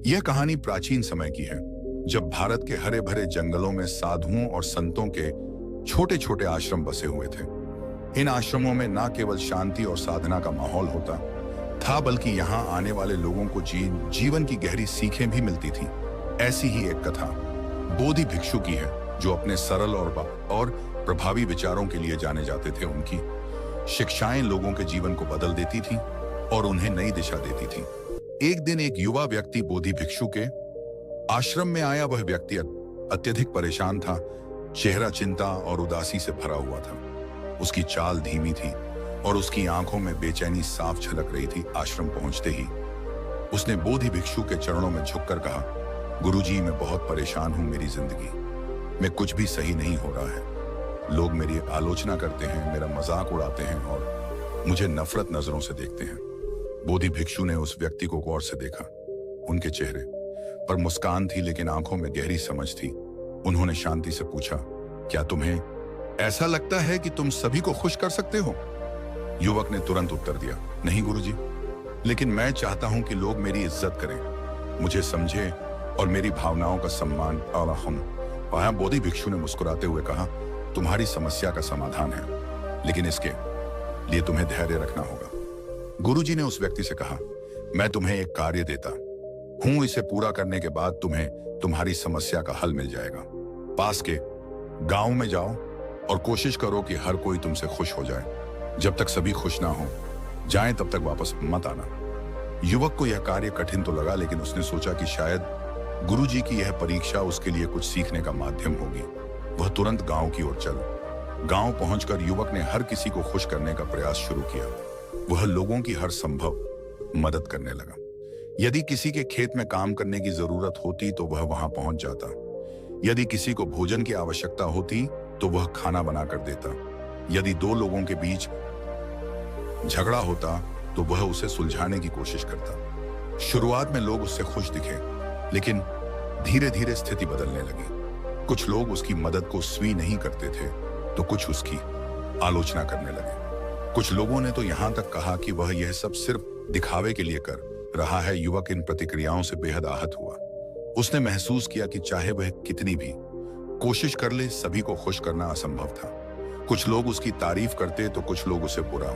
यह कहानी प्राचीन समय की है, जब भारत के हरे भरे जंगलों में साधुओं और संतों के छोटे छोटे आश्रम बसे हुए थे। इन आश्रमों में न केवल शांति और साधना का माहौल होता था, बल्कि यहाँ आने वाले लोगों को जीवन की गहरी सीखें भी मिलती थी। ऐसी ही एक कथा बोधि भिक्षु की है, जो अपने सरल और प्रभावी विचारों के लिए जाने जाते थे। उनकी शिक्षाएं लोगों के जीवन को बदल देती थी और उन्हें नई दिशा देती थी। एक दिन एक युवा व्यक्ति बोधि भिक्षु के आश्रम में आया। वह व्यक्ति अत्यधिक परेशान था, चेहरा चिंता और उदासी से भरा हुआ था। उसकी चाल धीमी थी और उसकी आंखों में बेचैनी साफ झलक रही थी। आश्रम पहुंचते ही उसने बोधि भिक्षु के चरणों में झुककर कहा, गुरुजी, मैं बहुत परेशान हूं। मेरी जिंदगी में कुछ भी सही नहीं हो रहा है। लोग मेरी आलोचना करते हैं, मेरा मजाक उड़ाते हैं और मुझे नफरत नजरों से देखते हैं। बोधि भिक्षु ने उस व्यक्ति को गौर से देखा। उनके चेहरे पर मुस्कान थी, लेकिन आंखों में गहरी समझ थी। उन्होंने शांति से पूछा, क्या तुम्हें ऐसा लगता है कि तुम सभी को खुश कर सकते हो? युवक ने तुरंत उत्तर दिया, नहीं गुरुजी, लेकिन मैं चाहता हूं कि लोग मेरी इज्जत करें, मुझे समझे और मेरी भावनाओं का सम्मान करें। वहां बोधि भिक्षु ने मुस्कुराते हुए कहा, तुम्हारी समस्या का समाधान है, लेकिन इसके लिए तुम्हें धैर्य रखना होगा। गुरुजी ने उस व्यक्ति से कहा, मैं तुम्हें एक कार्य देता हूं, इसे पूरा करने के बाद तुम्हें तुम्हारी समस्या का हल मिल जाएगा। पास के गांव में जाओ और कोशिश करो कि हर कोई तुमसे खुश हो जाए। जब तक सभी खुश ना हो जाएं, तब तक वापस मत आना। युवक को यह कार्य कठिन तो लगा, लेकिन उसने सोचा कि शायद गुरुजी की यह परीक्षा उसके लिए कुछ सीखने का माध्यम होगी। वह तुरंत गांव की ओर चला। गांव पहुंचकर युवक ने हर किसी को खुश करने का प्रयास शुरू किया। वह लोगों की हर संभव मदद करने लगा। यदि किसी के खेत में काम करने की जरूरत होती तो वह वहां पहुंच जाता। यदि किसी को भोजन की आवश्यकता होती तो वह खाना बनाकर देता। यदि दो लोगों के बीच झगड़ा होता तो वह उसे सुलझाने की कोशिश करता। शुरुआत में लोग उससे खुश दिखे, लेकिन धीरे धीरे स्थिति बदलने लगी। कुछ लोग उसकी मदद को स्वीकार नहीं करते थे तो कुछ उसकी आलोचना करने लगे। कुछ लोगों ने तो यहां तक कहा कि वह यह सब सिर्फ दिखावे के लिए कर रहा है। युवक इन प्रतिक्रियाओं से बेहद आहत हुआ। उसने महसूस किया कि चाहे वह कितनी भी कोशिश कर ले, सभी को खुश करना असंभव था। कुछ लोग उसकी तारीफ करते तो कुछ लोग उसे बुरा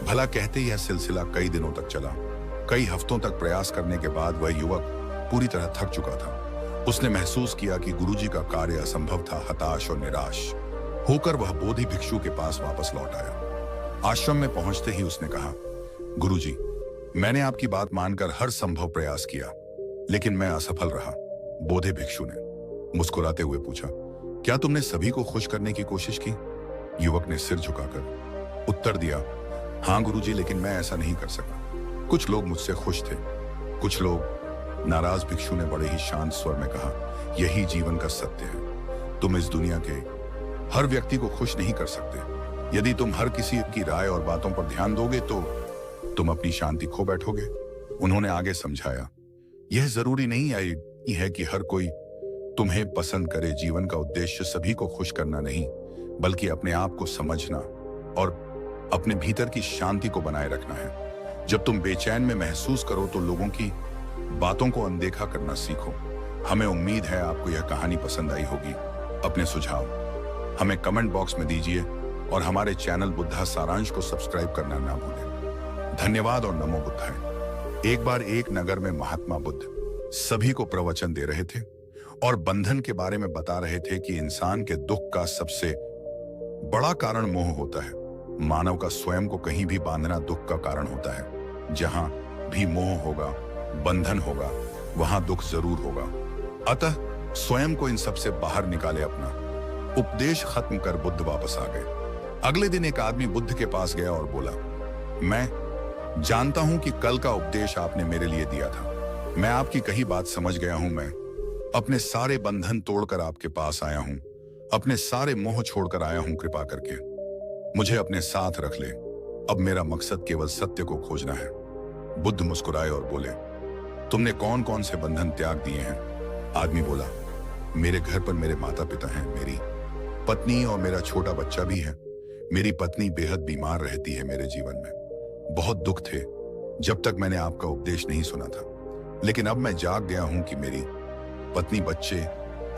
भला कहते। यह सिलसिला कई दिनों तक चला। कई हफ्तों तक प्रयास करने के बाद वह युवक पूरी तरह थक चुका था। उसने महसूस किया कि गुरुजी का कार्य असंभव था। हताश और निराश होकर वह बोधि भिक्षु के पास वापस लौट आया। आश्रम में पहुंचते ही उसने कहा, गुरुजी, मैंने आपकी बात मानकर हर संभव प्रयास किया, लेकिन मैं असफल रहा। बोधि भिक्षु ने मुस्कुराते हुए पूछा, क्या तुमने सभी को खुश करने की कोशिश की? युवक ने सिर झुकाकर उत्तर दिया, हाँ गुरुजी, लेकिन मैं ऐसा नहीं कर सका। कुछ लोग मुझसे खुश थे, कुछ लोग नाराज। भिक्षु ने बड़े ही शांत स्वर में कहा, यही जीवन का सत्य है। तुम इस दुनिया के हर व्यक्ति को खुश नहीं कर सकते। यदि तुम हर किसी की राय और बातों पर ध्यान दोगे तो तुम अपनी शांति खो बैठोगे। उन्होंने आगे समझाया, यह जरूरी नहीं है कि हर कोई तुम्हें पसंद करे। जीवन का उद्देश्य सभी को खुश करना नहीं, बल्कि अपने आप को समझना और अपने भीतर की शांति को बनाए रखना है। जब तुम बेचैन में महसूस करो तो लोगों की बातों को अनदेखा करना सीखो। हमें उम्मीद है आपको यह कहानी पसंद आई होगी। अपने सुझाव हमें कमेंट बॉक्स में दीजिए और हमारे चैनल बुद्धा सारांश को सब्सक्राइब करना ना भूलें। धन्यवाद और नमो बुद्धाय। एक बार एक नगर में महात्मा बुद्ध सभी को प्रवचन दे रहे थे और बंधन के बारे में बता रहे थे कि इंसान के दुख का सबसे बड़ा कारण मोह होता है। मानव का स्वयं को कहीं भी बांधना दुख का कारण होता है। जहां भी मोह होगा, बंधन होगा, वहां दुख जरूर होगा। अतः स्वयं को इन सबसे बाहर निकाले। अपना उपदेश खत्म कर बुद्ध वापस आ गए। अगले दिन एक आदमी बुद्ध के पास गया और बोला, मैं जानता हूं कि कल का उपदेश आपने मेरे लिए दिया था। मैं आपकी कही बात समझ गया हूं। मैं अपने सारे बंधन तोड़कर आपके पास आया हूं। अपने सारे मोह छोड़कर आया हूं। कृपा करके मुझे अपने साथ रख ले। अब मेरा मकसद केवल सत्य को खोजना है। बुद्ध मुस्कुराए और बोले, तुमने कौन कौन से बंधन त्याग दिए हैं? आदमी बोला, मेरे घर पर मेरे माता पिता हैं, मेरी पत्नी और मेरा छोटा बच्चा भी है। मेरी पत्नी बेहद बीमार रहती है। मेरे जीवन में बहुत दुख थे जब तक मैंने आपका उपदेश नहीं सुना था। लेकिन अब मैं जाग गया हूं कि मेरी पत्नी, बच्चे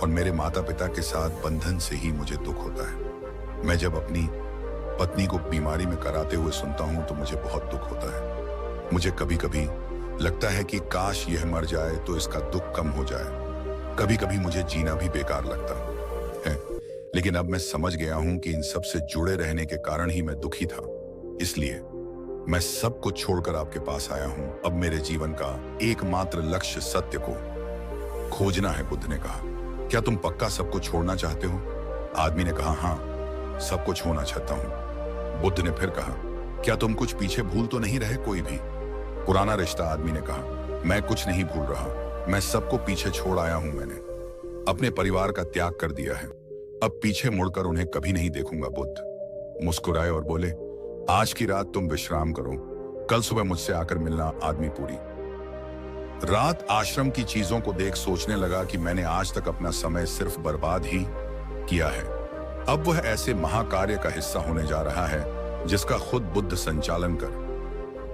और मेरे माता पिता के साथ बंधन से ही मुझे दुख होता है। मैं जब अपनी पत्नी को बीमारी में कराते हुए सुनता हूं तो मुझे बहुत दुख होता है। मुझे कभी कभी लगता है कि काश यह मर जाए तो इसका दुख कम हो जाए। कभी कभी मुझे जीना भी बेकार लगता है, लेकिन अब मैं समझ गया हूं कि इन सब से जुड़े रहने के कारण ही मैं दुखी था। इसलिए मैं सब कुछ छोड़कर आपके पास आया हूं। अब मेरे जीवन का एकमात्र लक्ष्य सत्य को खोजना है। बुद्ध ने कहा, क्या तुम पक्का सब कुछ छोड़ना चाहते हो? आदमी ने कहा, हाँ, सब कुछ छोड़ना चाहता हूं। बुद्ध ने फिर कहा, क्या तुम कुछ पीछे भूल तो नहीं रहे कोई भी? पुराना रिश्ता? आदमी ने कहा, मैं कुछ नहीं भूल रहा, मैं सबको पीछे छोड़ आया हूं। मैंने अपने परिवार का त्याग कर दिया है, अब पीछे मुड़कर उन्हें कभी नहीं देखूंगा। बुद्ध मुस्कुराए और बोले, आज की रात तुम विश्राम करो, कल सुबह मुझसे आकर मिलना। आदमी पूरी रात आश्रम की चीजों को देख सोचने लगा कि मैंने आज तक अपना समय सिर्फ बर्बाद ही किया है। अब वह ऐसे महाकार्य का हिस्सा होने जा रहा है जिसका खुद बुद्ध संचालन कर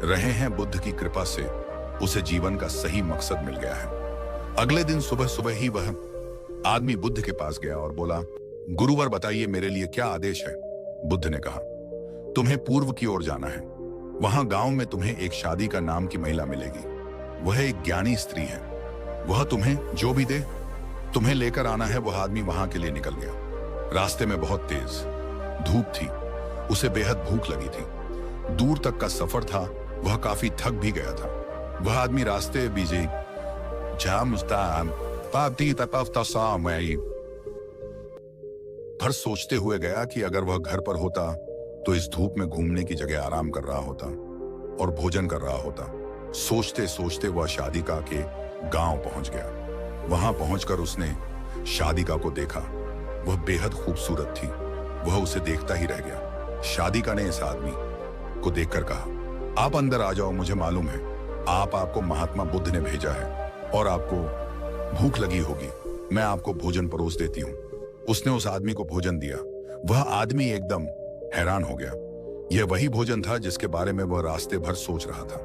रहे हैं। बुद्ध की कृपा से उसे जीवन का सही मकसद मिल गया है। अगले दिन सुबह सुबह ही वह आदमी बुद्ध के पास गया और बोला, गुरुवर बताइए मेरे लिए क्या आदेश है? बुद्ध ने कहा, तुम्हें पूर्व की ओर जाना है। वहां गांव में तुम्हें एक शादी का नाम की महिला मिलेगी। वह एक ज्ञानी स्त्री है। वह तुम्हें जो भी दे तुम्हें लेकर आना है। वह आदमी वहां के लिए निकल गया। रास्ते में बहुत तेज धूप थी, उसे बेहद भूख लगी थी। दूर तक का सफर था, वह काफी थक भी गया था। वह आदमी रास्ते बीजे भर सोचते हुए गया कि अगर वह घर पर होता तो इस धूप में घूमने की जगह आराम कर रहा होता और भोजन कर रहा होता। सोचते सोचते वह शादिका के गांव पहुंच गया। वहां पहुंचकर उसने शादिका को देखा। वह बेहद खूबसूरत थी। वह उसे देखता ही रह गया। शादिका ने इस आदमी को देखकर कहा, आप अंदर आ जाओ, मुझे मालूम है आपको महात्मा बुद्ध ने भेजा है और आपको भूख लगी होगी। मैं आपको भोजन परोस देती हूँ। उसने उस आदमी को भोजन दिया। वह आदमी एकदम हैरान हो गया। यह वही भोजन था जिसके बारे में वह रास्ते भर सोच रहा था।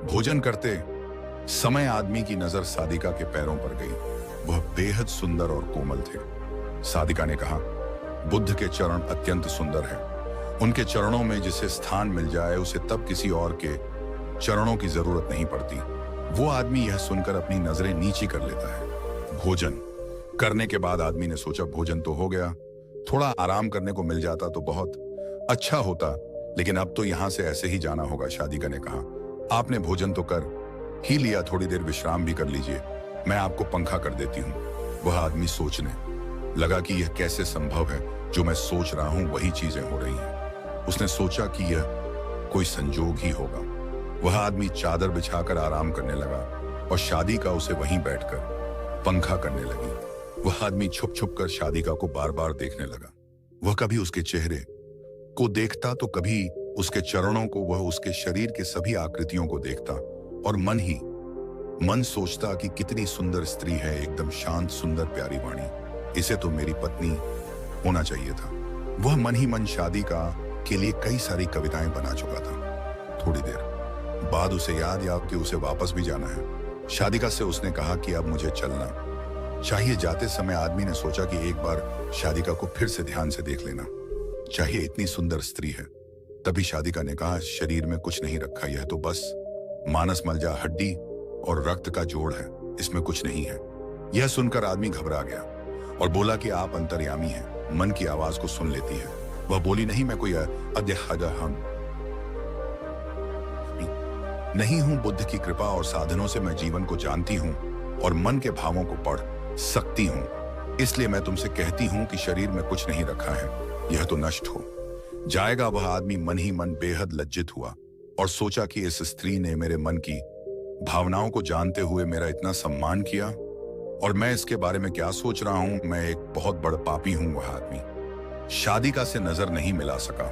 भोजन करते समय आदमी की नजर सादिका के पैरों पर गई। वह बेहद सुंदर और कोमल थे। सादिका ने कहा, बुद्ध के चरण अत्यंत सुंदर हैं। उनके चरणों में जिसे स्थान मिल जाए उसे तब किसी और के चरणों की जरूरत नहीं पड़ती। वो आदमी यह सुनकर अपनी नजरें नीची कर लेता है। भोजन करने के बाद आदमी ने सोचा, भोजन तो हो गया, थोड़ा आराम करने को मिल जाता तो बहुत अच्छा होता, लेकिन अब तो यहां से ऐसे ही जाना होगा। शादिका ने कहा, आपने भोजन तो कर ही लिया, थोड़ी देर विश्राम भी कर लीजिए, मैं आपको पंखा कर देती हूँ। वह आदमी सोचने लगा कि यह कैसे संभव है, जो मैं सोच रहा हूँ वही चीजें हो रही हैं। उसने सोचा कि यह कोई संजोग ही होगा। वह आदमी चादर बिछाकर आराम करने लगा और शादिका उसे वहीं बैठकर पंखा करने लगी। वह आदमी छुप छुप कर शादिका को बार बार देखने लगा। वह कभी उसके चेहरे को देखता तो कभी उसके चरणों को। वह उसके शरीर के सभी आकृतियों को देखता और मन ही मन सोचता कि कितनी सुंदर स्त्री है, एकदम शांत, सुंदर, प्यारी वाणी। इसे तो मेरी पत्नी होना चाहिए था। वह मन ही मन शादिका के लिए कई सारी कविताएं बना चुका था। थोड़ी देर बाद उसे याद आया कि उसे वापस भी जाना है। शादिका से उसने कहा कि अब मुझे चलना चाहिए। जाते समय आदमी ने सोचा कि एक बार शादिका को फिर से ध्यान से देख लेना चाहिए, इतनी सुंदर स्त्री है। तभी शादिका ने कहा, शरीर में कुछ नहीं रखा, यह तो बस मानस मज्जा, हड्डी और रक्त का जोड़ है, इसमें कुछ नहीं है। यह सुनकर आदमी घबरा गया और बोला कि आप अंतर्यामी हैं, मन की आवाज को सुन लेती है। वह बोली, नहीं, मैं कोई हम नहीं हूं। बुद्ध की कृपा और साधनों से मैं जीवन को जानती हूं और मन के भावों को पढ़ सकती हूं। इसलिए मैं तुमसे कहती हूं कि शरीर में कुछ नहीं रखा है, यह तो नष्ट हो जाएगा। वह आदमी मन ही मन बेहद लज्जित हुआ और सोचा कि इस स्त्री ने मेरे मन की भावनाओं को जानते हुए मेरा इतना सम्मान किया और मैं इसके बारे में क्या सोच रहा हूं, मैं एक बहुत बड़ा पापी हूं। वह आदमी शादिका से नजर नहीं मिला सका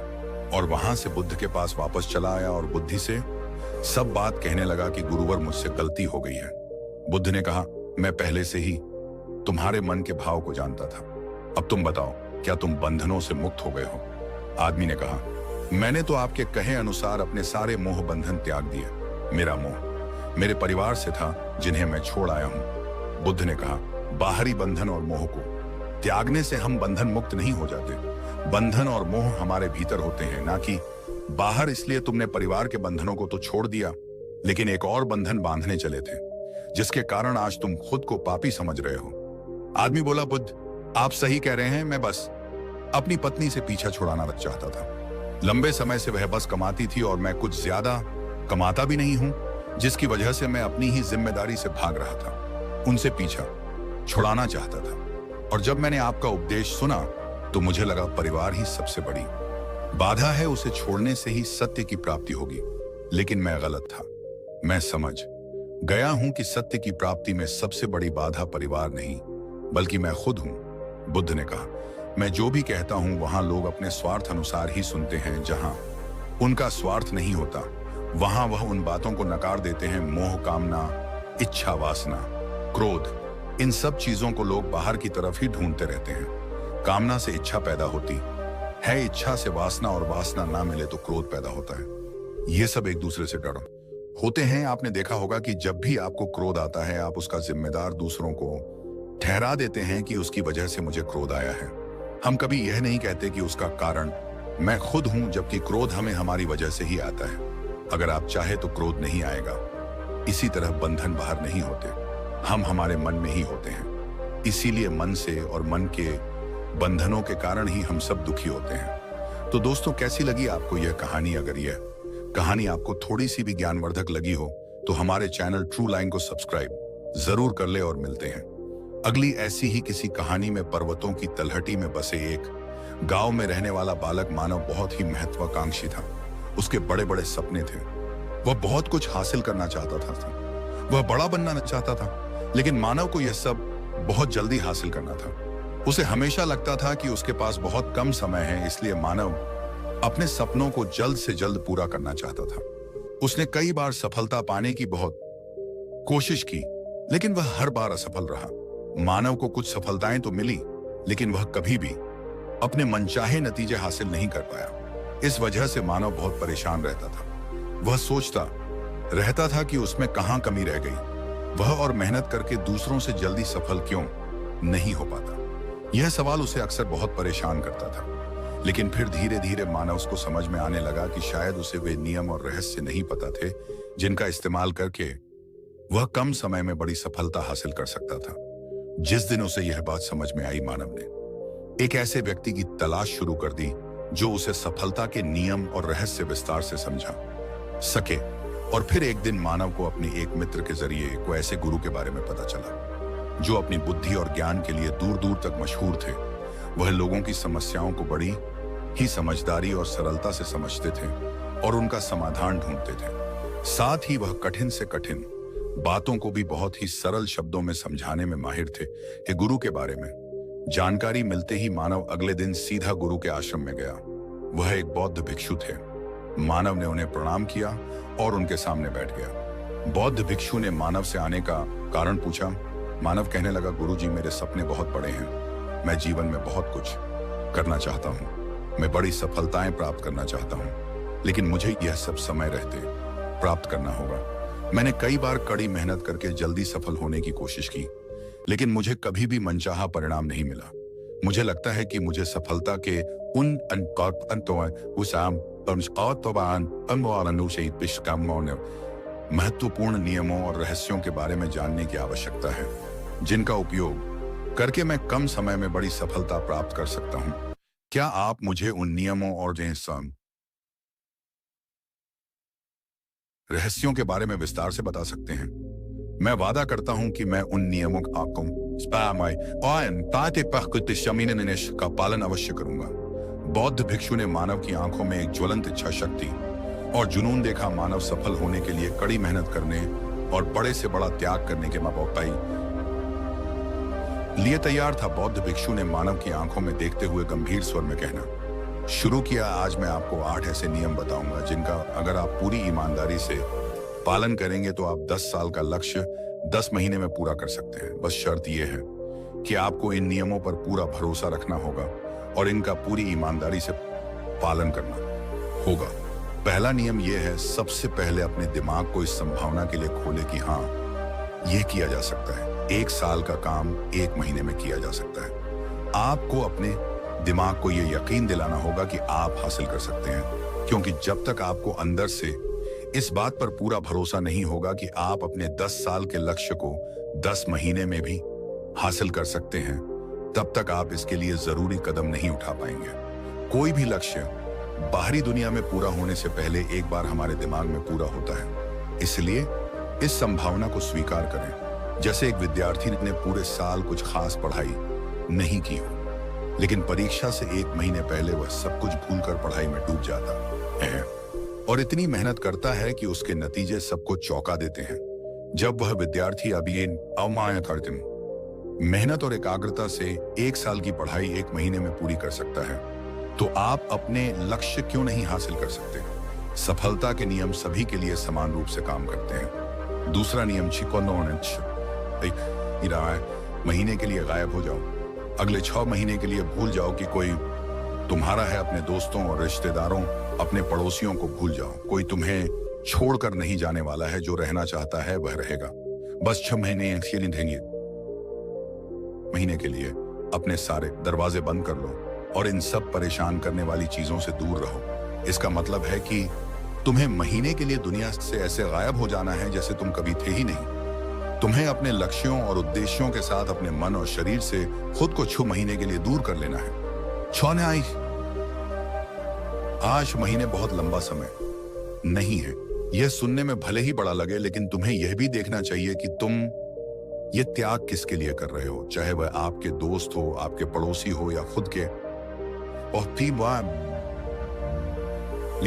और वहां से बुद्ध के पास वापस चला आया और बुद्धि से सब बात कहने लगा कि गुरुवर, मुझसे गलती हो गई है। बुद्ध ने कहा, मैं पहले से ही तुम्हारे मन के भाव को जानता था। अब तुम बताओ, क्या तुम बंधनों से मुक्त हो गए हो? आदमी ने कहा, मैंने तो आपके कहे अनुसार अपने सारे मोह बंधन त्याग दिए। मेरा मोह मेरे परिवार से था जिन्हें मैं छोड़ आया हूं। बुद्ध ने कहा, बाहरी बंधन और मोह को त्यागने से हम बंधन मुक्त नहीं हो जाते। बंधन और मोह हमारे भीतर होते हैं, ना कि बाहर। इसलिए तुमने परिवार के बंधनों को तो छोड़ दिया, लेकिन एक और बंधन बांधने चले थे, जिसके कारण आज तुम खुद को पापी समझ रहे हो। आदमी बोला, बुद्ध आप सही कह रहे हैं, मैं बस अपनी पत्नी से पीछा छुड़ाना चाहता था। लंबे समय से वह बस कमाती थी और मैं कुछ ज्यादा कमाता भी नहीं हूं, जिसकी वजह से मैं अपनी ही जिम्मेदारी से भाग रहा था। उनसे पीछा छुड़ाना चाहता था। और जब मैंने आपका उपदेश सुना तो मुझे लगा परिवार ही सबसे बड़ी बाधा है, उसे छोड़ने से ही सत्य की प्राप्ति होगी। लेकिन मैं गलत था। मैं समझ गया हूं कि सत्य की प्राप्ति में सबसे बड़ी बाधा परिवार नहीं, बल्कि मैं खुद हूं। बुद्ध ने कहा, मैं जो भी कहता हूं वहां लोग अपने स्वार्थ अनुसार ही सुनते हैं। जहां उनका स्वार्थ नहीं होता वहां वह उन बातों को नकार देते हैं। मोह, कामना, इच्छा, वासना, क्रोध, इन सब चीजों को लोग बाहर की तरफ ही ढूंढते रहते हैं। कामना से इच्छा पैदा होती है, इच्छा से वासना, और वासना ना मिले तो क्रोध पैदा होता है। ये सब एक दूसरे से डर होते हैं। आपने देखा होगा कि जब भी आपको क्रोध आता है, आप उसका जिम्मेदार दूसरों को ठहरा देते हैं कि उसकी वजह से मुझे क्रोध आया है। हम कभी यह नहीं कहते कि उसका कारण मैं खुद हूं, जबकि क्रोध हमें हमारी वजह से ही आता है। अगर आप चाहे तो क्रोध नहीं आएगा। इसी तरह बंधन बाहर नहीं होते, हम हमारे मन में ही होते हैं। इसीलिए मन से और मन के बंधनों के कारण ही हम सब दुखी होते हैं। तो दोस्तों, कैसी लगी आपको यह कहानी? अगर यह कहानी आपको थोड़ी सी भी ज्ञानवर्धक लगी हो तो हमारे चैनल ट्रू लाइन को सब्सक्राइब जरूर कर ले। और मिलते हैं अगली ऐसी ही किसी कहानी में। पर्वतों की तलहटी में बसे एक गांव में रहने वाला बालक मानव बहुत ही महत्वाकांक्षी था। उसके बड़े बड़े सपने थे। वह बहुत कुछ हासिल करना चाहता था। वह बड़ा बनना चाहता था, लेकिन मानव को यह सब बहुत जल्दी हासिल करना था। उसे हमेशा लगता था कि उसके पास बहुत कम समय है, इसलिए मानव अपने सपनों को जल्द से जल्द पूरा करना चाहता था। उसने कई बार सफलता पाने की बहुत कोशिश की, लेकिन वह हर बार असफल रहा। मानव को कुछ सफलताएं तो मिली, लेकिन वह कभी भी अपने मनचाहे नतीजे हासिल नहीं कर पाया। इस वजह से मानव बहुत परेशान रहता था। वह सोचता रहता था कि उसमें कहां कमी रह गई। वह और मेहनत करके दूसरों से जल्दी सफल क्यों नहीं हो पाता? यह सवाल उसे अक्सर बहुत परेशान करता था। लेकिन फिर धीरे धीरे मानव उसको समझ में आने लगा कि शायद उसे वे नियम और रहस्य नहीं पता थे जिनका इस्तेमाल करके वह कम समय में बड़ी सफलता हासिल कर सकता था। जिस दिन उसे यह बात समझ में आई, मानव ने एक ऐसे व्यक्ति की तलाश शुरू कर दी जो उसे सफलता के नियम और रहस्य विस्तार से समझा सके। और फिर एक दिन मानव को अपने एक मित्र के जरिए को ऐसे गुरु के बारे में पता चला जो अपनी बुद्धि और ज्ञान के लिए दूर दूर तक मशहूर थे। वह लोगों की समस्याओं को बड़ी ही समझदारी और सरलता से समझते थे और उनका समाधान ढूंढते थे। साथ ही वह कठिन से कठिन बातों को भी बहुत ही सरल शब्दों में समझाने में माहिर थे। कि गुरु के बारे में जानकारी मिलते ही मानव अगले दिन सीधा गुरु के आश्रम में गया। वह एक बौद्ध भिक्षु थे। मानव ने उन्हें प्रणाम किया और उनके सामने बैठ गया। बौद्ध भिक्षु ने मानव से आने का कारण पूछा। मानव कहने लगा, गुरुजी, मेरे सपने बहुत बड़े हैं। मैं जीवन में बहुत कुछ करना चाहता हूँ। मैं बड़ी सफलताएं प्राप्त करना चाहता हूँ, लेकिन मुझे यह सब समय रहते प्राप्त करना होगा। मैंने कई बार कड़ी मेहनत करके जल्दी सफल होने की कोशिश की, लेकिन मुझे कभी भी मनचाहा परिणाम नहीं मिला। मुझे लगता है कि मुझे सफलता के उन महत्वपूर्ण नियमों और रहस्यों के बारे में जानने की आवश्यकता है, जिनका उपयोग करके मैं कम समय में बड़ी सफलता प्राप्त कर सकता हूं। क्या आप मुझे उन नियमों और रहस्यों के बारे में विस्तार से बता सकते हैं? मैं वादा करता हूं कि मैं उन नियमों का पालन अवश्य करूंगा। बौद्ध भिक्षु ने मानव की आंखों में एक ज्वलंत इच्छा शक्ति और जुनून देखा। मानव सफल होने के लिए कड़ी मेहनत करने और बड़े से बड़ा त्याग करने के मौका लिए तैयार था। बौद्ध भिक्षु ने मानव की आंखों में देखते हुए गंभीर स्वर में कहना शुरू किया, आज मैं आपको 8 ऐसे नियम बताऊंगा जिनका अगर आप पूरी ईमानदारी से पालन करेंगे तो आप 10 साल का लक्ष्य 10 महीने में पूरा कर सकते हैं। बस शर्त यह है कि आपको इन नियमों पर पूरा भरोसा रखना होगा और इनका पूरी ईमानदारी से पालन करना होगा। पहला नियम यह है, सबसे पहले अपने दिमाग को इस संभावना के लिए खोले कि हाँ, यह किया जा सकता है। 1 साल का काम 1 महीने में किया जा सकता है। आपको अपने दिमाग को यह यकीन दिलाना होगा कि आप हासिल कर सकते हैं, क्योंकि जब तक आपको अंदर से इस बात पर पूरा भरोसा नहीं होगा कि आप अपने 10 साल के लक्ष्य को 10 महीने में भी हासिल कर सकते हैं, तब तक आप इसके लिए जरूरी कदम नहीं उठा पाएंगे। कोई भी लक्ष्य बाहरी दुनिया में पूरा होने से पहले एक बार हमारे दिमाग में पूरा होता है। इसलिए इस संभावना को स्वीकार करें। जैसे एक विद्यार्थी ने पूरे साल कुछ खास पढ़ाई नहीं की हो, लेकिन परीक्षा से 1 महीने पहले वह सब कुछ भूलकर पढ़ाई में डूब जाता है और इतनी मेहनत करता है कि उसके नतीजे सबको चौंका देते हैं। जब वह विद्यार्थी अभी अवमानना करते हैं, मेहनत और एकाग्रता से 1 साल की पढ़ाई 1 महीने में पूरी कर सकता है, तो आप अपने लक्ष्य क्यों नहीं हासिल कर सकते? सफलता के नियम सभी के लिए समान रूप से काम करते हैं। दूसरा नियम महीने के लिए गायब हो जाओ। अगले 6 महीने के लिए भूल जाओ कि कोई तुम्हारा है। अपने दोस्तों और रिश्तेदारों, अपने पड़ोसियों को भूल जाओ। कोई तुम्हें छोड़कर नहीं जाने वाला है। जो रहना चाहता है वह रहेगा। बस 6 महीने के लिए अपने सारे दरवाजे बंद कर लो और इन सब परेशान करने वाली चीजों से दूर रहो। इसका मतलब है कि तुम्हें महीने के लिए दुनिया से ऐसे गायब हो जाना है जैसे तुम कभी थे ही नहीं। तुम्हें अपने लक्ष्यों और उद्देश्यों के साथ अपने मन और शरीर से खुद को 6 महीने के लिए दूर कर लेना है। 8 महीने बहुत लंबा समय नहीं है। यह सुनने में भले ही बड़ा लगे, लेकिन तुम्हें यह भी देखना चाहिए कि तुम ये त्याग किसके लिए कर रहे हो, चाहे वह आपके दोस्त हो, आपके पड़ोसी हो या खुद के।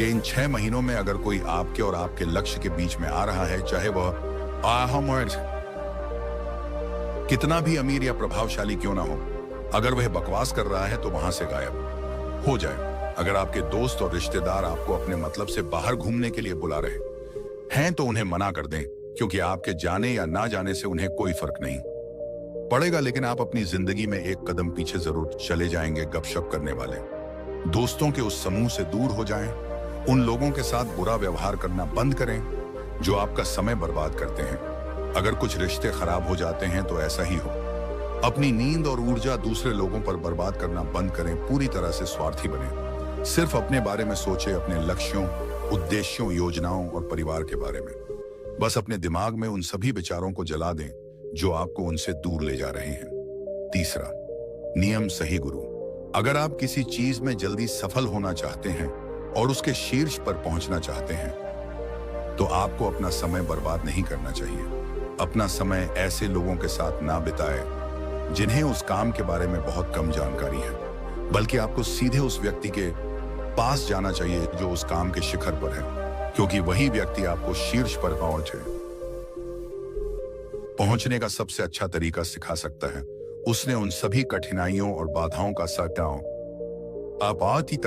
ये इन 6 महीनों में अगर कोई आपके और आपके लक्ष्य के बीच में आ रहा है, चाहे वह कितना भी अमीर या प्रभावशाली क्यों ना हो, अगर वह बकवास कर रहा है तो वहां से गायब हो जाए। अगर आपके दोस्त और रिश्तेदार आपको अपने मतलब से बाहर घूमने के लिए बुला रहे हैं तो उन्हें मना कर दें, क्योंकि आपके जाने या ना जाने से उन्हें कोई फर्क नहीं पड़ेगा। लेकिन आप अपनी जिंदगी में एक कदम पीछे जरूर चले जाएंगे। गपशप करने वाले दोस्तों के उस समूह से दूर हो जाएं। उन लोगों के साथ बुरा व्यवहार करना बंद करें जो आपका समय बर्बाद करते हैं। अगर कुछ रिश्ते खराब हो जाते हैं तो ऐसा ही हो। अपनी नींद और ऊर्जा दूसरे लोगों पर बर्बाद करना बंद करें। पूरी तरह से स्वार्थी बने। सिर्फ अपने बारे में सोचें, अपने लक्ष्यों, उद्देश्यों, योजनाओं और परिवार के बारे में। बस अपने दिमाग में उन सभी विचारों को जला दें जो आपको उनसे दूर ले जा रहे हैं। तीसरा नियम, सही गुरु। अगर आप किसी चीज में जल्दी सफल होना चाहते हैं और उसके शीर्ष पर पहुंचना चाहते हैं, तो आपको अपना समय बर्बाद नहीं करना चाहिए। अपना समय ऐसे लोगों के साथ ना बिताएं जिन्हें उस काम के बारे में बहुत कम जानकारी है, बल्कि आपको सीधे उस व्यक्ति के पास जाना चाहिए जो उस काम के शिखर पर है, क्योंकि वही व्यक्ति आपको शीर्ष पर पहुंचने का सबसे अच्छा तरीका सिखा सकता है। उसने उन सभी कठिनाइयों और बाधाओं का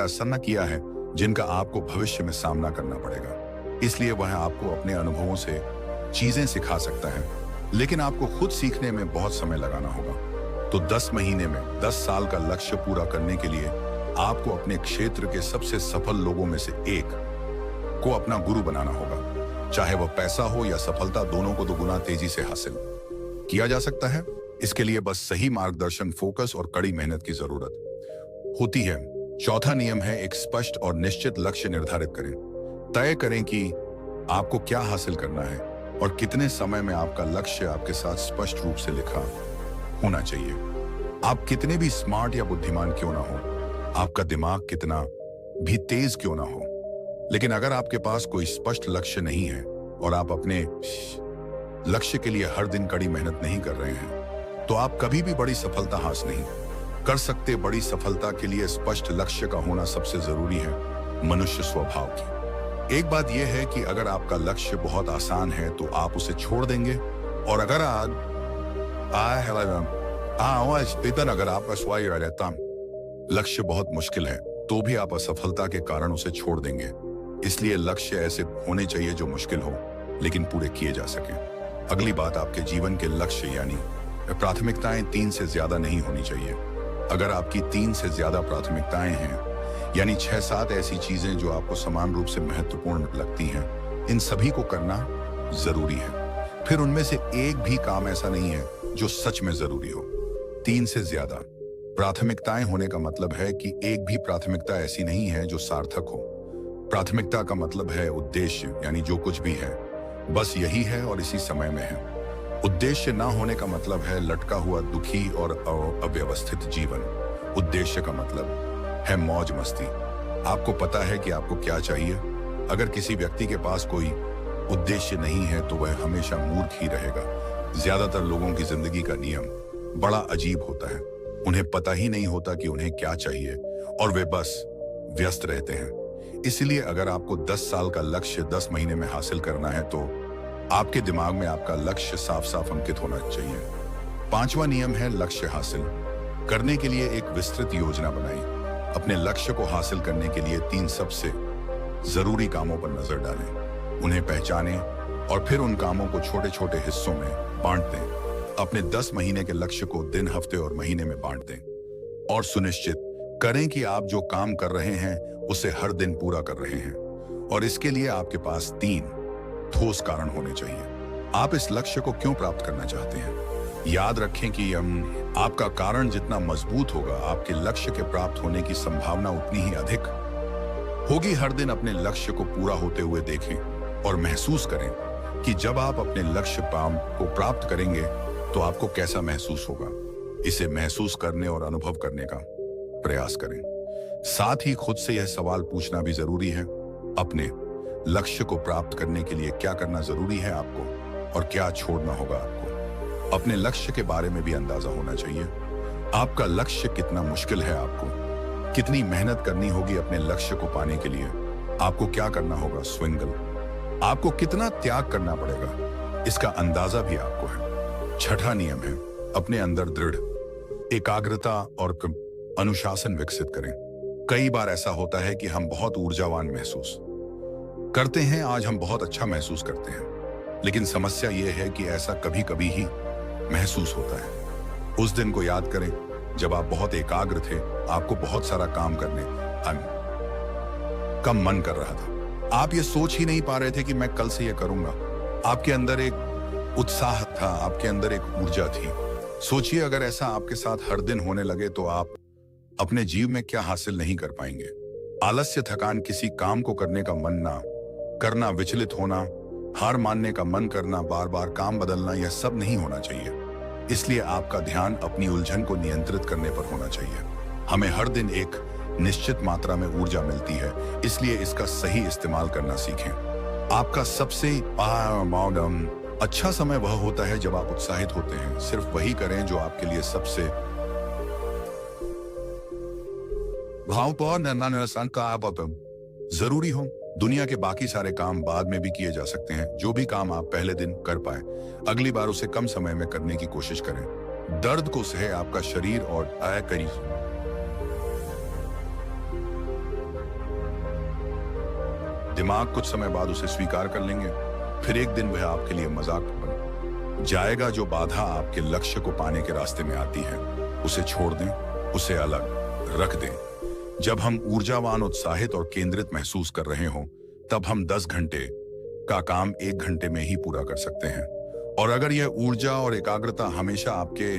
सामना किया है जिनका आपको भविष्य में सामना करना पड़ेगा। इसलिए वह आपको अपने अनुभवों से चीजें सिखा सकता है, लेकिन आपको खुद सीखने में बहुत समय लगाना होगा। तो 10 महीने में 10 साल का लक्ष्य पूरा करने के लिए आपको अपने क्षेत्र के सबसे सफल लोगों में से एक को अपना गुरु बनाना होगा। चाहे वह पैसा हो या सफलता, दोनों को 2 गुना तेजी से हासिल किया जा सकता है। इसके लिए बस सही मार्गदर्शन, फोकस और कड़ी मेहनत की जरूरत होती है। चौथा नियम है, एक स्पष्ट और निश्चित लक्ष्य निर्धारित करें। तय करें कि आपको क्या हासिल करना है और कितने समय में। आपका लक्ष्य आपके साथ स्पष्ट रूप से लिखा होना चाहिए। आप कितने भी स्मार्ट या बुद्धिमान क्यों ना हो, आपका दिमाग कितना भी तेज क्यों ना हो, लेकिन अगर आपके पास कोई स्पष्ट लक्ष्य नहीं है और आप अपने लक्ष्य के लिए हर दिन कड़ी मेहनत नहीं कर रहे हैं, तो आप कभी भी बड़ी सफलता हासिल नहीं कर सकते। बड़ी सफलता के लिए स्पष्ट लक्ष्य का होना सबसे जरूरी है। मनुष्य स्वभाव की एक बात यह है कि अगर आपका लक्ष्य बहुत आसान है तो आप उसे छोड़ देंगे, और अगर आपका लक्ष्य बहुत मुश्किल है तो भी आप असफलता के कारण उसे छोड़ देंगे। इसलिए लक्ष्य ऐसे होने चाहिए जो मुश्किल हो लेकिन पूरे किए जा सके। अगली बात, आपके जीवन के लक्ष्य यानी प्राथमिकताएं 3 से ज्यादा नहीं होनी चाहिए। अगर आपकी 3 से ज्यादा प्राथमिकताएं हैं यानी 6-7 ऐसी चीजें जो आपको समान रूप से महत्वपूर्ण लगती हैं, इन सभी को करना जरूरी है। फिर उनमें से एक भी काम ऐसा नहीं है जो सच में जरूरी हो। 3 से ज्यादा प्राथमिकताएं होने का मतलब है कि एक भी प्राथमिकता ऐसी नहीं है जो सार्थक हो। प्राथमिकता का मतलब है उद्देश्य, यानी जो कुछ भी है बस यही है और इसी समय में है। उद्देश्य ना होने का मतलब है लटका हुआ दुखी और अव्यवस्थित जीवन। उद्देश्य का मतलब है मौज मस्ती। आपको पता है कि आपको क्या चाहिए। अगर किसी व्यक्ति के पास कोई उद्देश्य नहीं है तो वह हमेशा मूर्ख ही रहेगा। ज्यादातर लोगों की जिंदगी का नियम बड़ा अजीब होता है। उन्हें पता ही नहीं होता कि उन्हें क्या चाहिए और वे बस व्यस्त रहते हैं। इसलिए अगर आपको 10 साल का लक्ष्य 10 महीने में हासिल करना है तो आपके दिमाग में आपका लक्ष्य साफ साफ अंकित होना चाहिए। 5वां नियम है लक्ष्य हासिल करने के लिए एक विस्तृत योजना बनाई। अपने लक्ष्य को हासिल करने के लिए 3 सबसे जरूरी कामों पर नजर डालें, उन्हें पहचानें और फिर उन कामों को छोटे छोटे हिस्सों में बांट दें। अपने 10 महीने के लक्ष्य को दिन, हफ्ते और महीने में बांट दें और सुनिश्चित करें कि आप जो काम कर रहे हैं उसे हर दिन पूरा कर रहे हैं। और इसके लिए आपके पास 3 ठोस कारण होने चाहिए। आप इस लक्ष्य को क्यों प्राप्त करना चाहते हैं? याद रखें कि आपका कारण जितना मजबूत होगा, आपके लक्ष्य के प्राप्त होने की संभावना उतनी ही अधिक होगी। हर दिन अपने लक्ष्य को पूरा होते हुए देखें और महसूस करें कि जब आप अपने लक्ष्य को प्राप्त करेंगे तो आपको कैसा महसूस होगा। इसे महसूस करने और अनुभव करने का प्रयास करें। साथ ही खुद से यह सवाल पूछना भी जरूरी है, अपने लक्ष्य को प्राप्त करने के लिए क्या करना जरूरी है आपको और क्या छोड़ना होगा आपको। अपने लक्ष्य के बारे में भी अंदाजा होना चाहिए। आपका लक्ष्य कितना मुश्किल है, आपको कितनी मेहनत करनी होगी अपने लक्ष्य को पाने के लिए, आपको क्या करना होगा स्विंगल, आपको कितना त्याग करना पड़ेगा, इसका अंदाजा भी आपको है। 6वां नियम है अपने अंदर दृढ़ एकाग्रता और अनुशासन विकसित करें। कई बार ऐसा होता है कि हम बहुत ऊर्जावान महसूस करते हैं, आज हम बहुत अच्छा महसूस करते हैं, लेकिन समस्या यह है कि ऐसा कभी कभी ही महसूस होता है। उस दिन को याद करें जब आप बहुत एकाग्र थे, आपको बहुत सारा काम करने का मन कर रहा था। आप ये सोच ही नहीं पा रहे थे कि मैं कल से ये करूंगा। आपके अंदर एक उत्साह था, आपके अंदर एक ऊर्जा थी। सोचिए अगर ऐसा आपके साथ हर दिन होने लगे तो आप अपने जीवन में क्या हासिल नहीं कर पाएंगे। आलस्य, थकान, किसी काम को करने का मन ना करना, विचलित होना, हार मानने का मन करना, बार बार काम बदलना, यह सब नहीं होना चाहिए। इसलिए आपका ध्यान अपनी उलझन को नियंत्रित करने पर होना चाहिए। हमें हर दिन एक निश्चित मात्रा में ऊर्जा मिलती है, इसलिए इसका सही इस्तेमाल करना सीखें। आपका सबसे अच्छा समय वह होता है जब आप उत्साहित होते हैं। सिर्फ वही करें जो आपके लिए सबसे जरूरी हो। दुनिया के बाकी सारे काम बाद में भी किए जा सकते हैं। जो भी काम आप पहले दिन कर पाए, अगली बार उसे कम समय में करने की कोशिश करें। दर्द को सहे आपका शरीर और करी दिमाग कुछ समय बाद उसे स्वीकार कर लेंगे। फिर एक दिन वह आपके लिए मजाक बन जाएगा। जो बाधा आपके लक्ष्य को पाने के रास्ते में आती है उसे छोड़ दें, उसे अलग रख दें। जब हम ऊर्जावान, उत्साहित और केंद्रित महसूस कर रहे हों, तब हम 10 घंटे का काम 1 घंटे में ही पूरा कर सकते हैं। और अगर यह ऊर्जा और एकाग्रता हमेशा आपके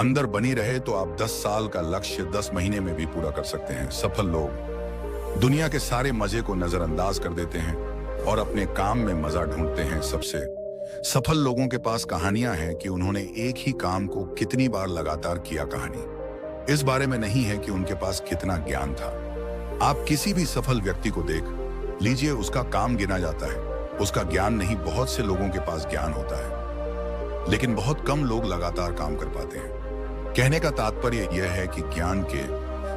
अंदर बनी रहे तो आप 10 साल का लक्ष्य 10 महीने में भी पूरा कर सकते हैं। सफल लोग दुनिया के सारे मजे को नजरअंदाज कर देते हैं और अपने काम में मजा ढूंढते हैं। सबसे सफल लोगों के पास कहानियां हैं कि उन्होंने एक ही काम को कितनी बार लगातार किया। कहानी इस बारे में नहीं है कि उनके पास कितना ज्ञान था। आप किसी भी सफल व्यक्ति को देख लीजिए, उसका काम गिना जाता है, उसका ज्ञान नहीं। बहुत से लोगों के पास ज्ञान होता है लेकिन बहुत कम लोग लगातार काम कर पाते हैं। कहने का तात्पर्य यह है कि ज्ञान के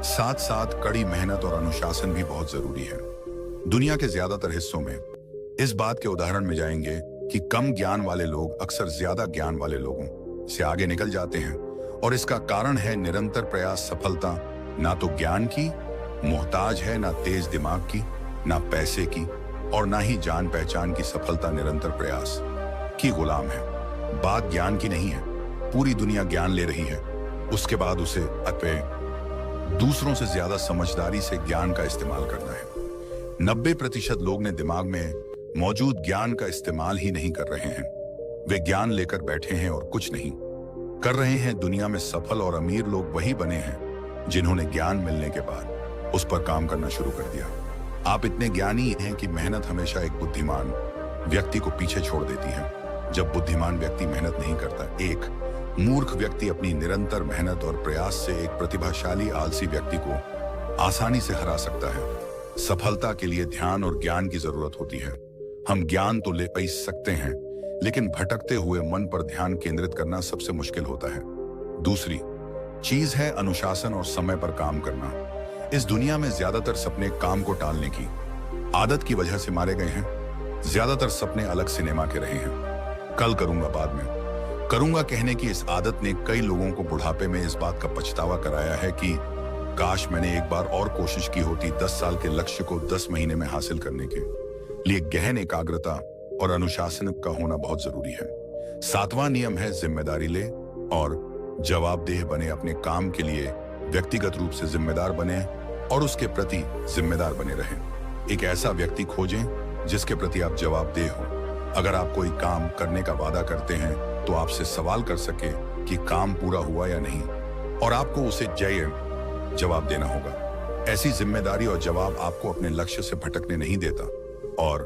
साथ साथ कड़ी मेहनत और अनुशासन भी बहुत जरूरी है। दुनिया के ज्यादातर हिस्सों में इस बात के उदाहरण में जाएंगे कि कम ज्ञान वाले लोग अक्सर ज्यादा ज्ञान वाले लोगों से आगे निकल जाते हैं और इसका कारण है निरंतर प्रयास। सफलता ना तो ज्ञान की मोहताज है, ना तेज दिमाग की, ना पैसे की और ना ही जान पहचान की। सफलता निरंतर प्रयास की गुलाम है। बात ज्ञान की नहीं है। पूरी दुनिया ज्ञान ले रही है, उसके बाद उसे दूसरों से ज्यादा समझदारी से ज्ञान का इस्तेमाल करना है। 90% लोग ने दिमाग में मौजूद ज्ञान का इस्तेमाल ही नहीं कर रहे हैं। वे ज्ञान लेकर बैठे हैं और कुछ नहीं कर रहे हैं। दुनिया में सफल और अमीर लोग वही बने हैं जिन्होंने ज्ञान मिलने के बाद उस पर काम करना शुरू कर दिया। आप इतने ज्ञानी हैं कि मेहनत हमेशा एक बुद्धिमान व्यक्ति को पीछे छोड़ देती है। जब बुद्धिमान व्यक्ति मेहनत नहीं करता, एक मूर्ख व्यक्ति अपनी निरंतर मेहनत और प्रयास से एक प्रतिभाशाली आलसी व्यक्ति को आसानी से हरा सकता है। सफलता के लिए ध्यान और ज्ञान की जरूरत होती है। हम ज्ञान तो ले पा सकते हैं, लेकिन भटकते हुए मन पर ध्यान केंद्रित करना सबसे मुश्किल होता है। दूसरी चीज है अनुशासन और समय पर काम करना। इस दुनिया में ज्यादातर सपने काम को टालने की आदत की वजह से मारे गए हैं। ज्यादातर सपने अलग सिनेमा के रहे हैं। कल करूंगा, बाद में करूंगा कहने की इस आदत ने कई लोगों को बुढ़ापे में इस बात का पछतावा कराया है कि काश मैंने एक बार और कोशिश की होती। 10 साल के लक्ष्य को 10 महीने में हासिल करने के लिए गहन एकाग्रता और अनुशासन का होना बहुत जरूरी है। 7वां नियम है जिम्मेदारी ले और जवाबदेह बने। अपने काम के लिए व्यक्तिगत रूप से जिम्मेदार बने और उसके प्रति जिम्मेदार बने रहें। एक ऐसा व्यक्ति खोजें जिसके प्रति आप जवाबदेह हो। अगर आप कोई काम करने का वादा करते हैं तो आपसे सवाल कर सके कि काम पूरा हुआ या नहीं, और आपको उसे जवाब देना होगा। ऐसी जिम्मेदारी और जवाब आपको अपने लक्ष्य से भटकने नहीं देता और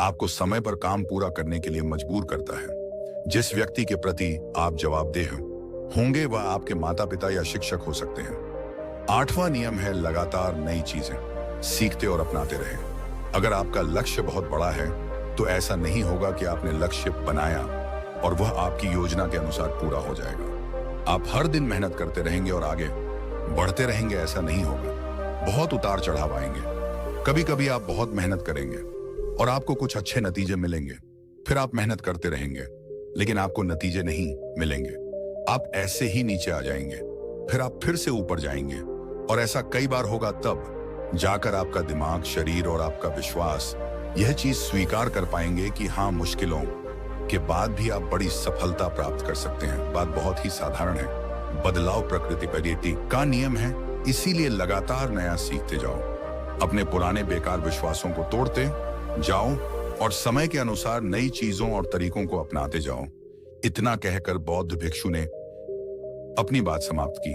आपको समय पर काम पूरा करने के लिए मजबूर करता है। जिस व्यक्ति के प्रति आप जवाबदेह होंगे वह आपके माता पिता या शिक्षक हो सकते हैं। 8वां नियम है लगातार नई चीजें सीखते और अपनाते रहें। अगर आपका लक्ष्य बहुत बड़ा है तो ऐसा नहीं होगा कि आपने लक्ष्य बनाया और वह आपकी योजना के अनुसार पूरा हो जाएगा। आप हर दिन मेहनत करते रहेंगे और आगे बढ़ते रहेंगे, ऐसा नहीं होगा। बहुत उतार चढ़ाव आएंगे। कभी कभी आप बहुत मेहनत करेंगे और आपको कुछ अच्छे नतीजे मिलेंगे। फिर आप मेहनत करते रहेंगे लेकिन आपको नतीजे नहीं मिलेंगे। आप ऐसे ही नीचे आ जाएंगे, फिर आप फिर से ऊपर जाएंगे और ऐसा कई बार होगा। तब जाकर आपका दिमाग, शरीर और आपका विश्वास यह चीज स्वीकार कर पाएंगे कि हाँ, मुश्किलों के बाद भी आप बड़ी सफलता प्राप्त कर सकते हैं। बात बहुत ही साधारण है। बदलाव प्रकृति पर का नियम है, इसीलिए लगातार नया सीखते जाओ। अपने पुराने बेकार विश्वासों को तोड़ते जाओ और समय के अनुसार नई चीजों और तरीकों को अपनाते जाओ। इतना कहकर बौद्ध भिक्षु ने अपनी बात समाप्त की।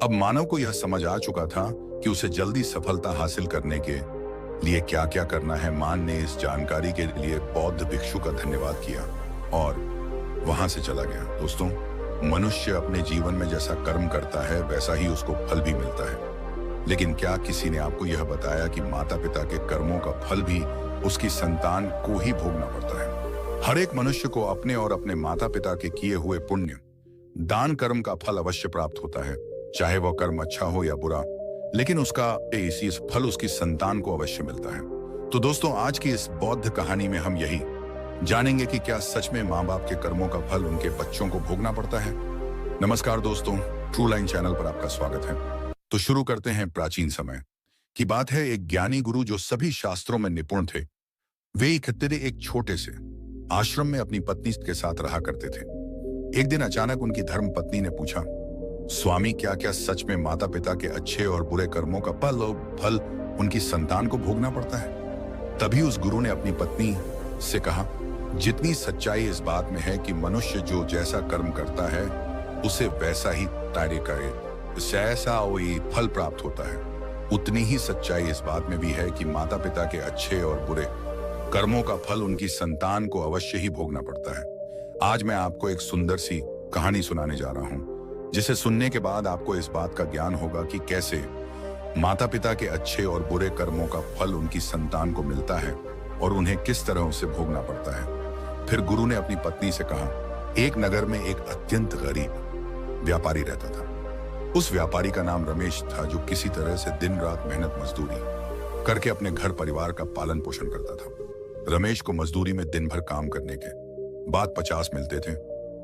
अब मानव को यह समझ आ चुका था कि उसे जल्दी सफलता हासिल करने के लिए क्या क्या करना है। मान ने इस जानकारी के लिए बौद्ध भिक्षु का धन्यवाद किया और वहां से चला गया। दोस्तों, मनुष्य अपने जीवन में जैसा कर्म करता है वैसा ही उसको फल भी मिलता है। लेकिन क्या किसी ने आपको यह बताया कि माता पिता के कर्मों का फल भी उसकी संतान को ही भोगना पड़ता है? हर एक मनुष्य को अपने और अपने माता पिता के किए हुए पुण्य दान कर्म का फल अवश्य प्राप्त होता है, चाहे वह कर्म अच्छा हो या बुरा, लेकिन उसका इसी फल उसकी संतान को अवश्य मिलता है। तो दोस्तों, आज की इस बौद्ध कहानी में हम यही जानेंगे कि क्या सच में माँ बाप के कर्मों का फल उनके बच्चों को भोगना पड़ता है। नमस्कार दोस्तों, ट्रू लाइन चैनल पर आपका स्वागत है। तो शुरू करते हैं। प्राचीन समय की बात है। एक ज्ञानी गुरु जो सभी शास्त्रों में निपुण थे, वे इकट्ठे एक छोटे से आश्रम में अपनी पत्नी के साथ रहा करते थे। एक दिन अचानक उनकी धर्म पत्नी ने पूछा, स्वामी, क्या क्या सच में माता पिता के अच्छे और बुरे कर्मों का फल उनकी संतान को भोगना पड़ता है? तभी उस गुरु ने अपनी पत्नी से कहा, जितनी सच्चाई इस बात में है कि मनुष्य जो जैसा कर्म करता है उसे वैसा ही कार्य करे, ऐसा वही फल प्राप्त होता है, उतनी ही सच्चाई इस बात में भी है कि माता पिता के अच्छे और बुरे कर्मों का फल उनकी संतान को अवश्य ही भोगना पड़ता है। आज मैं आपको एक सुंदर सी कहानी सुनाने जा रहा हूं, जिसे सुनने के बाद आपको इस बात का ज्ञान होगा कि कैसे माता पिता के अच्छे और बुरे कर्मों का फल उनकी संतान को मिलता है और उन्हें किस तरह उसे भोगना पड़ता है। फिर गुरु ने अपनी पत्नी से कहा, एक नगर में एक अत्यंत गरीब व्यापारी रहता था। उस व्यापारी का नाम रमेश था, जो किसी तरह से दिन रात मेहनत मजदूरी करके अपने घर परिवार का पालन पोषण करता था। रमेश को मजदूरी में दिन भर काम करने के बाद 50 मिलते थे।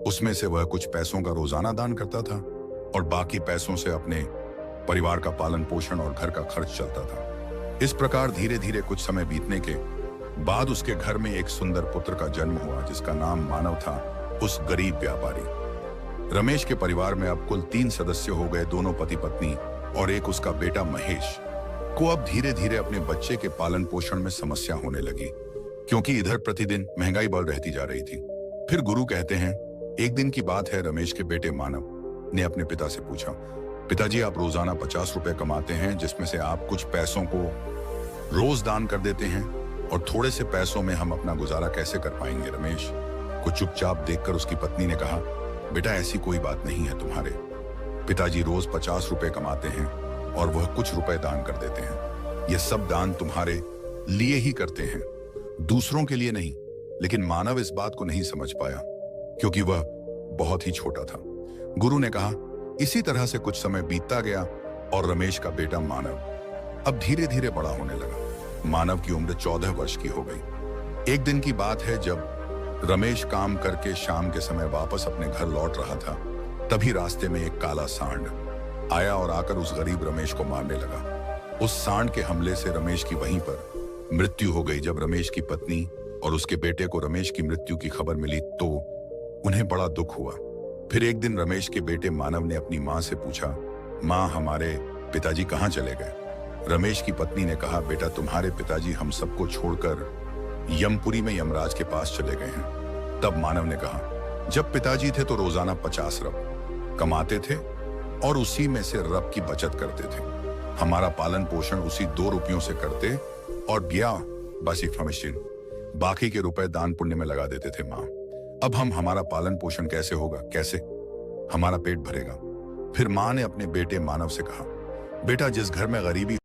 उसमें से वह कुछ पैसों का रोजाना दान करता था और बाकी पैसों से अपने परिवार का पालन पोषण और घर का खर्च चलता था। इस प्रकार धीरे धीरे कुछ समय बीतने के बाद उसके घर में एक सुंदर पुत्र का जन्म हुआ, जिसका नाम मानव था। उस गरीब व्यापारी रमेश के परिवार में अब कुल 3 सदस्य हो गए। दोनों पति पत्नी और एक उसका बेटा महेश को अब धीरे धीरे अपने बच्चे के पालन पोषण में समस्या होने लगी, क्योंकि इधर प्रतिदिन महंगाई बढ़ रहती जा रही थी। फिर गुरु कहते हैं, एक दिन की बात है, रमेश के बेटे मानव ने अपने पिता से पूछा, पिताजी आप रोजाना 50 रुपए कमाते हैं, जिसमें से आप कुछ पैसों को रोज दान कर देते हैं और थोड़े से पैसों में हम अपना गुजारा कैसे कर पाएंगे। रमेश को चुपचाप देखकर उसकी पत्नी ने कहा, बेटा ऐसी कोई बात नहीं है, तुम्हारे पिताजी रोज 50 रुपए कमाते हैं और वह कुछ रुपए दान कर देते हैं। यह सब दान तुम्हारे लिए ही करते हैं, दूसरों के लिए नहीं। लेकिन मानव इस बात को नहीं समझ पाया, क्योंकि वह बहुत ही छोटा था। गुरु ने कहा, इसी तरह से कुछ समय बीतता गया और रमेश का बेटा मानव अब धीरे धीरे बड़ा होने लगा। मानव की उम्र 14 वर्ष की हो गई। एक दिन की बात है, जब रमेश काम करके शाम के समय वापस अपने घर लौट रहा था, तभी रास्ते में एक काला सांड आया और आकर उस गरीब रमेश को मारने लगा। उस सांड के हमले से रमेश की वहीं पर मृत्यु हो गई। जब रमेश की पत्नी और उसके बेटे को रमेश की मृत्यु की खबर मिली तो उन्हें बड़ा दुख हुआ। फिर एक दिन रमेश के बेटे मानव ने अपनी मां से पूछा, मां हमारे पिताजी कहाँ चले गए? रमेश की पत्नी ने कहा, बेटा तुम्हारे पिताजी हम सबको छोड़कर यमपुरी में यमराज के पास चले गए हैं। तब मानव ने कहा, जब पिताजी थे तो रोजाना 50 रब कमाते थे और उसी में से रब की बचत करते थे। हमारा पालन पोषण उसी 2 रुपयों से करते और ब्याह बस इन्फॉर्मेशन बाकी के रुपए दान पुण्य में लगा देते थे। माँ अब हमारा पालन पोषण कैसे होगा, कैसे हमारा पेट भरेगा? फिर माँ ने अपने बेटे मानव से कहा, बेटा जिस घर में गरीबी